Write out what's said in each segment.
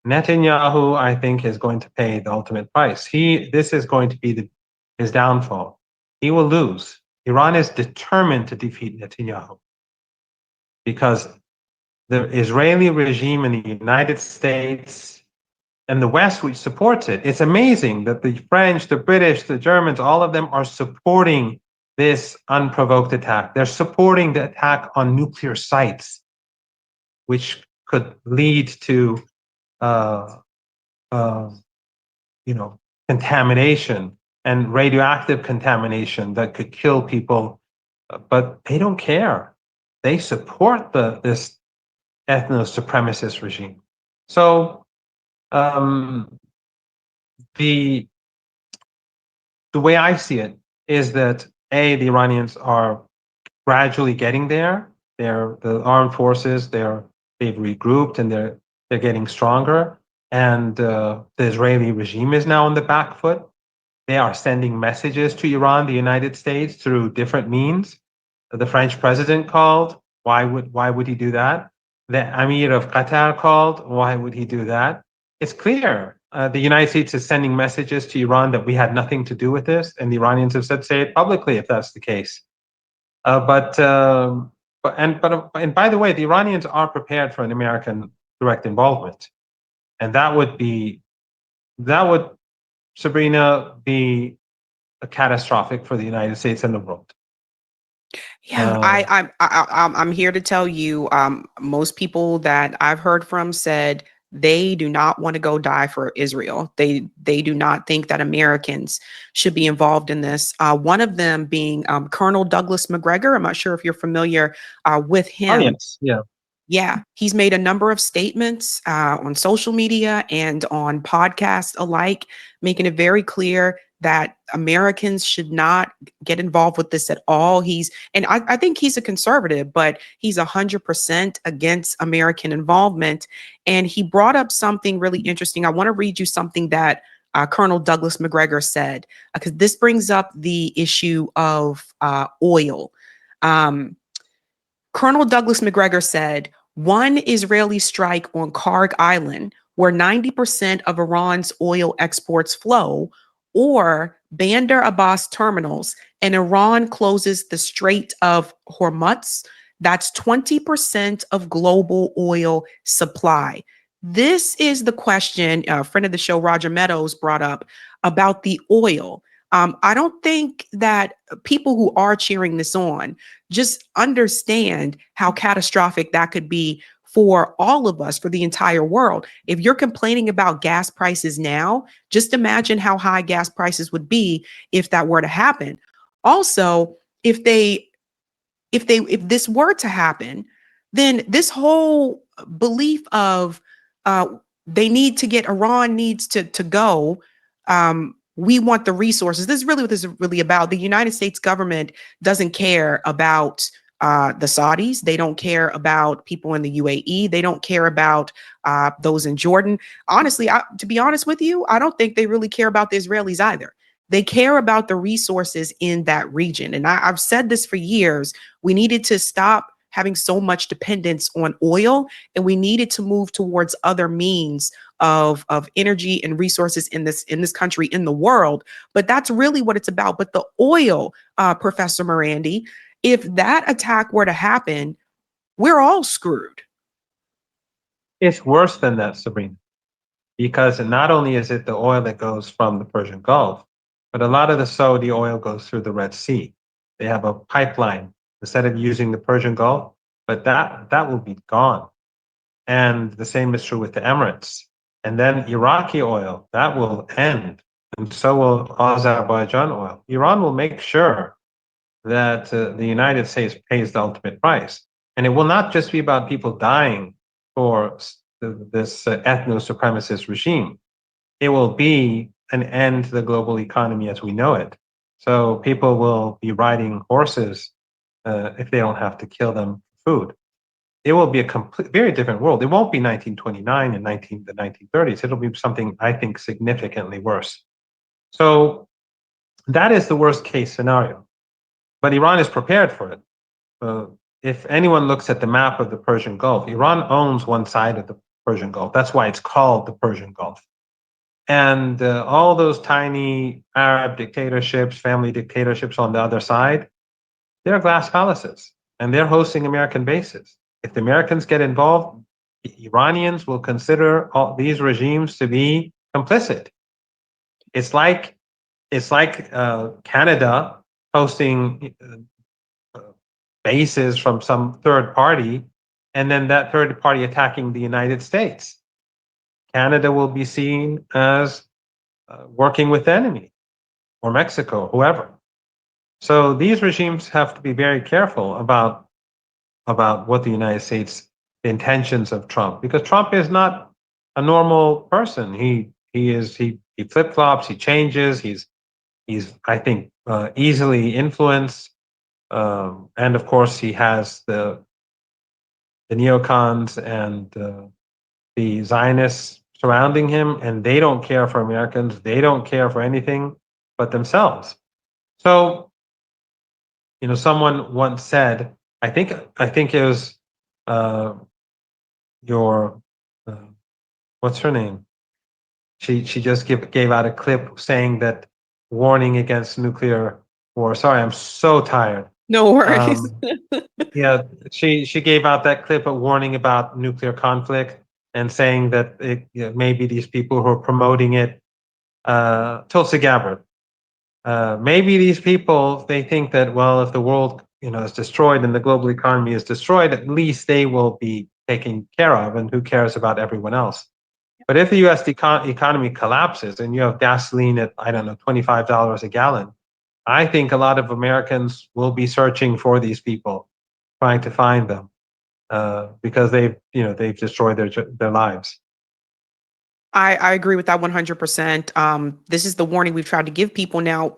Netanyahu, I think, is going to pay the ultimate price. This is going to be his downfall. He will lose. Iran is determined to defeat Netanyahu because the Israeli regime in the United States and the West, which supports it, it's amazing that the French, the British, the Germans, all of them are supporting this unprovoked attack. They're supporting the attack on nuclear sites, which could lead to contamination and radioactive contamination that could kill people, but they don't care. They support this ethno-supremacist regime. So the way I see it is that the Iranians are gradually getting there. The armed forces, they've regrouped and they're getting stronger. And the Israeli regime is now on the back foot. They are sending messages to Iran, the United States, through different means. The French president called. Why would he do that? The Emir of Qatar called. Why would he do that? It's clear. The United States is sending messages to Iran that we had nothing to do with this, and the Iranians have said, say it publicly if that's the case. But by the way, the Iranians are prepared for an American direct involvement, and that would, Sabrina, be catastrophic for the United States and the world. Yeah, I'm here to tell you, most people that I've heard from said they do not want to go die for Israel. They do not think that Americans should be involved in this. One of them being Colonel Douglas Macgregor. I'm not sure if you're familiar with him. Oh, yes. Yeah. Yeah, he's made a number of statements on social media and on podcasts alike, making it very clear that Americans should not get involved with this at all. I think he's a conservative, but he's 100% against American involvement. And he brought up something really interesting. I want to read you something that Colonel Douglas Macgregor said, because this brings up the issue of oil. Colonel Douglas Macgregor said, one Israeli strike on Karg Island, where 90% of Iran's oil exports flow, or Bandar Abbas terminals, and Iran closes the Strait of Hormuz, that's 20% of global oil supply. This is the question a friend of the show, Roger Meadows, brought up about the oil. I don't think that people who are cheering this on just understand how catastrophic that could be for all of us, for the entire world. If you're complaining about gas prices now, just imagine how high gas prices would be if that were to happen. Also, if this were to happen, then this whole belief of Iran needs to go. We want the resources. This is really what this is really about. The United States government doesn't care about the Saudis. They don't care about people in the UAE. They don't care about those in Jordan. Honestly, to be honest with you, I don't think they really care about the Israelis either. They care about the resources in that region. And I've said this for years. We needed to stop having so much dependence on oil, and we needed to move towards other means of energy and resources in this country, in the world. But that's really what it's about. But the oil, Professor Marandi, if that attack were to happen, we're all screwed. It's worse than that, Sabrina, because not only is it the oil that goes from the Persian Gulf, but a lot of the Saudi oil goes through the Red Sea. They have a pipeline instead of using the Persian Gulf, but that will be gone. And the same is true with the Emirates. And then Iraqi oil, that will end. And so will Azerbaijan oil. Iran will make sure that the United States pays the ultimate price. And it will not just be about people dying for this ethno-supremacist regime. It will be an end to the global economy as we know it. So people will be riding horses if they don't have to kill them for food. It will be a very different world. It won't be 1929 and the 1930s. It'll be something, I think, significantly worse. So that is the worst case scenario. But Iran is prepared for it. If anyone looks at the map of the Persian Gulf, Iran owns one side of the Persian Gulf. That's why it's called the Persian Gulf. And all those tiny Arab dictatorships, family dictatorships on the other side, they're glass palaces and they're hosting American bases. If the Americans get involved, the Iranians will consider all these regimes to be complicit. It's like Canada hosting bases from some third party, and then that third party attacking the United States. Canada will be seen as working with the enemy, or Mexico, whoever. So these regimes have to be very careful about what the United States the intentions of Trump, because Trump is not a normal person. He flip flops, he changes. He's I think easily influenced, and of course he has the neocons and the Zionists surrounding him, and they don't care for Americans. They don't care for anything but themselves. So, someone once said, I think it was your what's her name? She just gave out a clip saying that warning against nuclear war. Sorry, I'm so tired. No worries. Yeah, she gave out that clip of warning about nuclear conflict and saying that maybe these people who are promoting it, Tulsi Gabbard, maybe these people, they think that, well, if the world is destroyed and the global economy is destroyed, at least they will be taken care of, and who cares about everyone else? But if the U.S. economy collapses and you have gasoline at, I don't know, $25 a gallon, I think a lot of Americans will be searching for these people, trying to find them, because they've destroyed their lives. I agree with that 100%. This is the warning we've tried to give people now,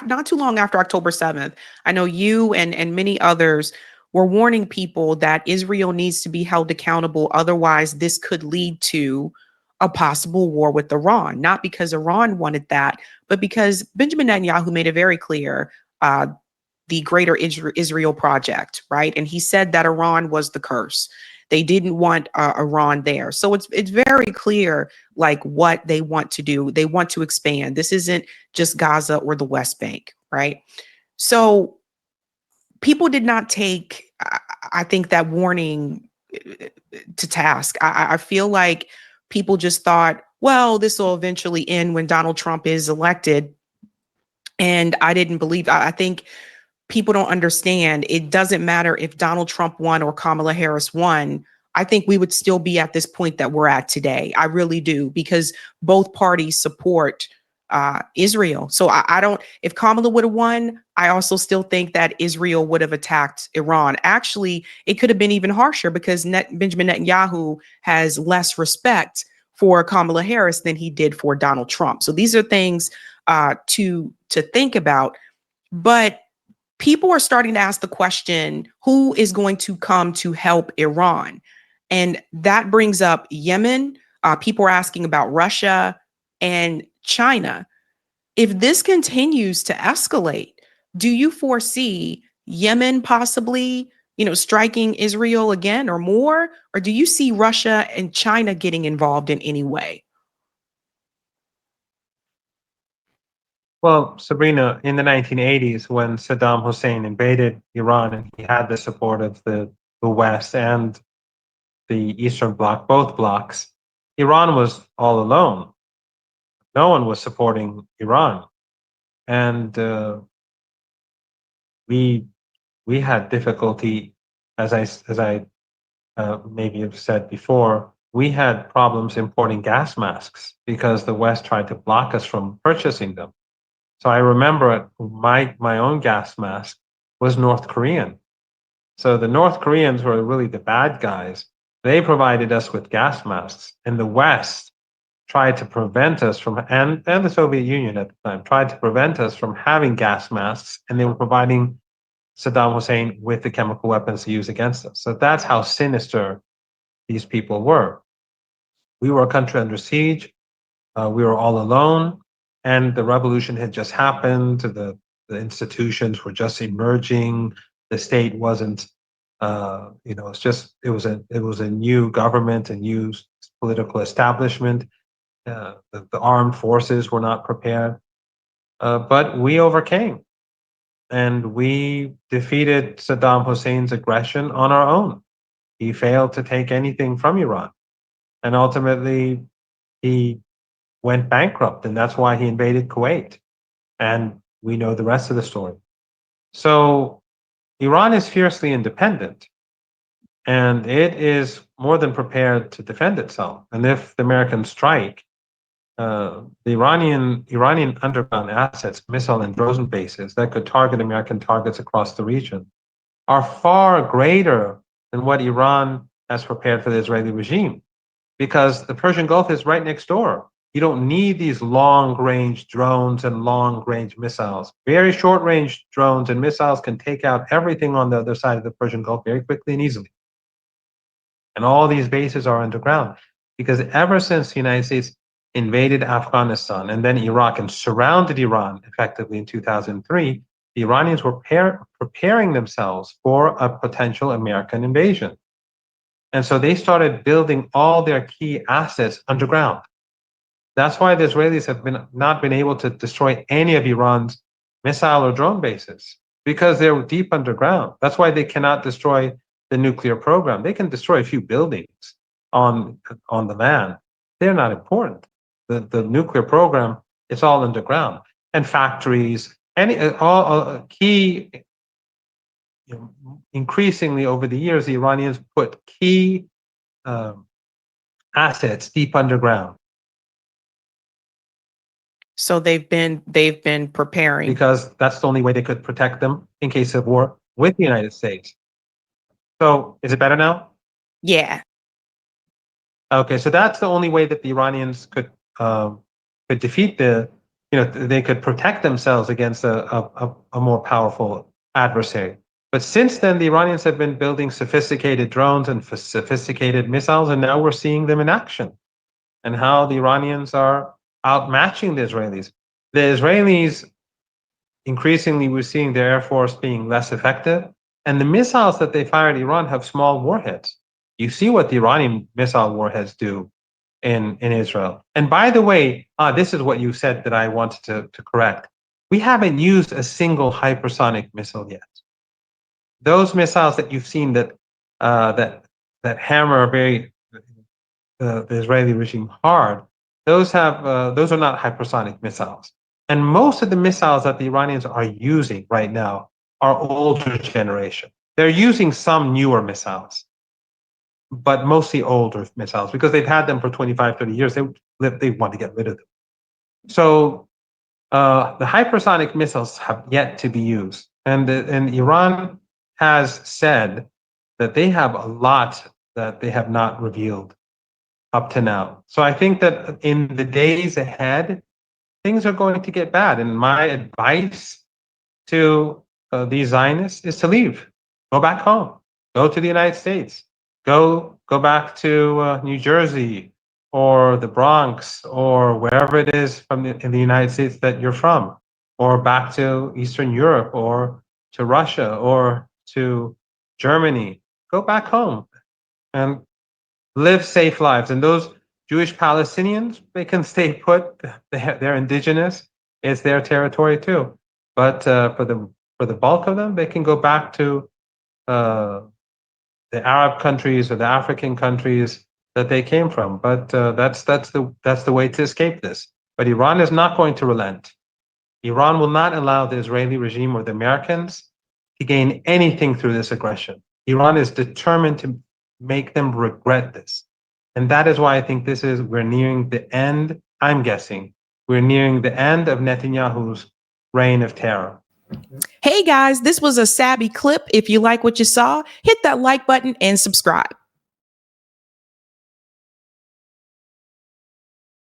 not too long after October 7th. I know you and many others were warning people that Israel needs to be held accountable. Otherwise, this could lead to a possible war with Iran, not because Iran wanted that, but because Benjamin Netanyahu made it very clear, the Greater Israel Project, right? And he said that Iran was the curse. They didn't want Iran there. So it's very clear like what they want to do. They want to expand. This isn't just Gaza or the West Bank, right? So people did not take, I think, that warning to task. I feel like people just thought, well, this will eventually end when Donald Trump is elected. And I didn't believe, I think people don't understand. It doesn't matter if Donald Trump won or Kamala Harris won. I think we would still be at this point that we're at today. I really do, because both parties support Israel. So I don't, if Kamala would have won, I also still think that Israel would have attacked Iran. Actually, it could have been even harsher because Benjamin Netanyahu has less respect for Kamala Harris than he did for Donald Trump. So these are things to think about. But people are starting to ask the question, who is going to come to help Iran? And that brings up Yemen. People are asking about Russia and China. If this continues to escalate, do you foresee Yemen possibly, striking Israel again or more? Or do you see Russia and China getting involved in any way? Well, Sabrina, in the 1980s, when Saddam Hussein invaded Iran and he had the support of the West and the Eastern Bloc, both blocs, Iran was all alone. No one was supporting Iran. And we had difficulty, as I maybe have said before, we had problems importing gas masks because the West tried to block us from purchasing them. So I remember my own gas mask was North Korean. So the North Koreans were really the bad guys. They provided us with gas masks, and the West tried to prevent us from, and the Soviet Union at the time tried to prevent us from having gas masks, and they were providing Saddam Hussein with the chemical weapons to use against us. So that's how sinister these people were. We were a country under siege. We were all alone, and the revolution had just happened. The institutions were just emerging. The state wasn't It was a new government, a new political establishment. The armed forces were not prepared, but we overcame, and we defeated Saddam Hussein's aggression on our own. He failed to take anything from Iran, and ultimately he went bankrupt, and that's why he invaded Kuwait. And we know the rest of the story. So Iran is fiercely independent, and it is more than prepared to defend itself. And if the Americans strike, the Iranian underground assets, missile and drone bases that could target American targets across the region are far greater than what Iran has prepared for the Israeli regime, because the Persian Gulf is right next door. You don't need these long-range drones and long-range missiles. Very short-range drones and missiles can take out everything on the other side of the Persian Gulf very quickly and easily. And all these bases are underground, because ever since the United States invaded Afghanistan and then Iraq and surrounded Iran effectively in 2003, the Iranians were preparing themselves for a potential American invasion. And so they started building all their key assets underground. That's why the Israelis have not been able to destroy any of Iran's missile or drone bases, because they're deep underground. That's why they cannot destroy the nuclear program. They can destroy a few buildings on the land. They're not important. The nuclear program, it's all underground, and factories, all key. Increasingly over the years, the Iranians put key assets deep underground. So they've been preparing, because that's the only way they could protect them in case of war with the United States. So is it better now? Yeah. Okay, so that's the only way that the Iranians could defeat they could protect themselves against a more powerful adversary. But since then, the Iranians have been building sophisticated drones and sophisticated missiles, and now we're seeing them in action, and how the Iranians are outmatching the Israelis. The Israelis, increasingly, we're seeing their air force being less effective, and the missiles that they fire at Iran have small warheads. You see what the Iranian missile warheads do in Israel. And by the way, this is what you said that I wanted to correct. We haven't used a single hypersonic missile yet. Those missiles that you've seen that hammer the Israeli regime hard, those are not hypersonic missiles. And most of the missiles that the Iranians are using right now are older generation. They're using some newer missiles, but mostly older missiles, because they've had them for 25, 30 years. They want to get rid of them. So the hypersonic missiles have yet to be used. And Iran has said that they have a lot that they have not revealed up to now. So I think that in the days ahead, things are going to get bad. And my advice to these Zionists is to leave, go back home, go to the United States, go back to New Jersey or the Bronx or wherever it is in the United States that you're from, or back to Eastern Europe or to Russia or to Germany. Go back home and live safe lives. And those Jewish Palestinians, they can stay put. They're indigenous. It's their territory too. But for the bulk of them, they can go back to the Arab countries or the African countries that they came from. But that's the way to escape this. But Iran is not going to relent. Iran will not allow the Israeli regime or the Americans to gain anything through this aggression. Iran is determined to make them regret this. And that is why I think we're nearing the end. I'm guessing we're nearing the end of Netanyahu's reign of terror. Hey guys, this was a Sabby clip. If you like what you saw, hit that like button and subscribe.